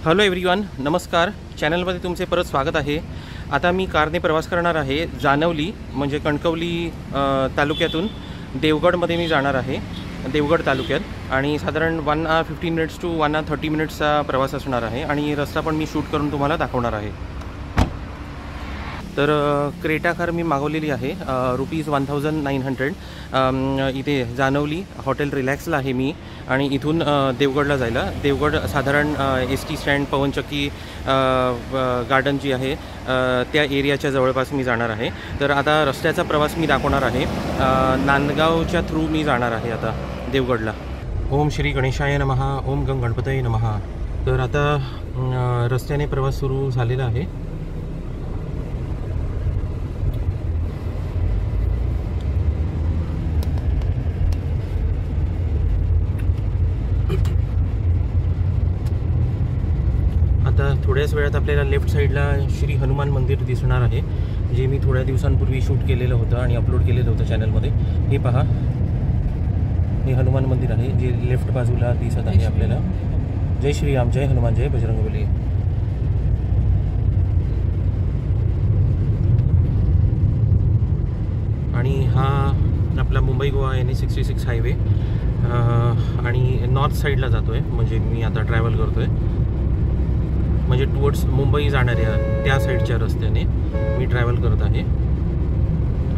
Hello everyone, नमस्कार. चॅनलमध्ये तुमचे परत स्वागत आहे. आता मी कारने प्रवास करणार आहे. जानवली म्हणजे कणकवली तालुक्यातून देवगडमध्ये मी जाणार आहे, देवगड तालुक्यात. आणि साधारण 1 hour 15 minutes to 1 hour 30 minutesचा प्रवास असणार आहे आणि रस्ता पण मी शूट करून तुम्हाला दाखवणार आहे. तर क्रेटा कार मी मागवलेली आहे ₹1900. इथे जानवली हॉटेल रिलॅक्सला आहे मी आणि इथून देवगडला जायला. देवगड साधारण ST स्टँड पवनचक्की गार्डन जी आहे त्या एरियाच्या जवळपास मी जाणार आहे. तर आता रस्त्याचा प्रवास मी दाखवणार आहे. नांदगावच्या थ्रू मी जाणार आहे आता देवगडला. ओम श्री गणेशाय नमः. ओम गंग गणपतये नमः. तर आता रस्त्याने प्रवास सुरू झालेला आहे. आता थोड्याच वेळात आपल्याला लेफ्ट साईडला श्री हनुमान मंदिर दिसणार आहे, जे मी थोड्या दिवसांपूर्वी शूट केलेलं होतं आणि अपलोड केलेलं होतं चॅनलमध्ये. हे पहा, हे हनुमान मंदिर आहे जे लेफ्ट बाजूला दिसत आहे आपल्याला. जय श्रीराम, जय हनुमान, जय बजरंगबली. आणि हा आपला मुंबई गोवा NH66 हायवे आणि नॉर्थ साईडला जातो आहे. म्हणजे मी आता ट्रॅव्हल करतो आहे, म्हणजे टुवर्ड्स मुंबई जाणाऱ्या त्या साईडच्या रस्त्याने मी ट्रॅव्हल करत आहे.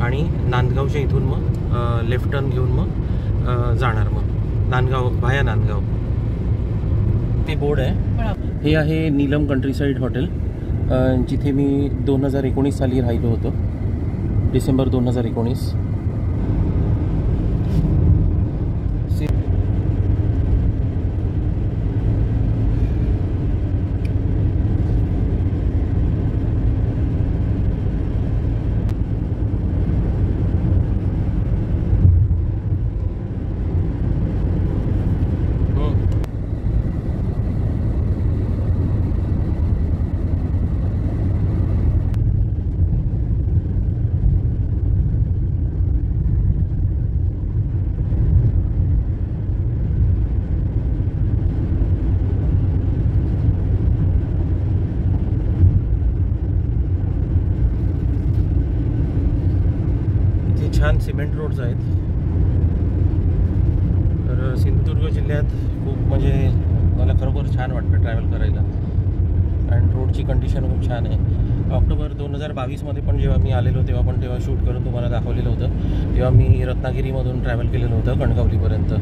आणि नांदगावच्या इथून मग लेफ्ट टर्न घेऊन मग जाणार मग नांदगाव व्हाया नांदगाव. ते बोर्ड आहे. हे आहे नीलम कंट्रीसाईड हॉटेल, जिथे मी 2019 साली राहिलो होतो, डिसेंबर 2019. छान सिमेंट रोड्स आहेत. तर सिंधुदुर्ग जिल्ह्यात खूप म्हणजे मला खरोखर छान वाटतं ट्रॅव्हल करायला आणि रोडची कंडिशन खूप छान आहे. ऑक्टोबर 2022मध्ये पण जेव्हा मी आलेलो तेव्हा शूट करून तुम्हाला दाखवलेलं होतं. तेव्हा मी रत्नागिरीमधून ट्रॅव्हल केलेलं होतं कणकवलीपर्यंत.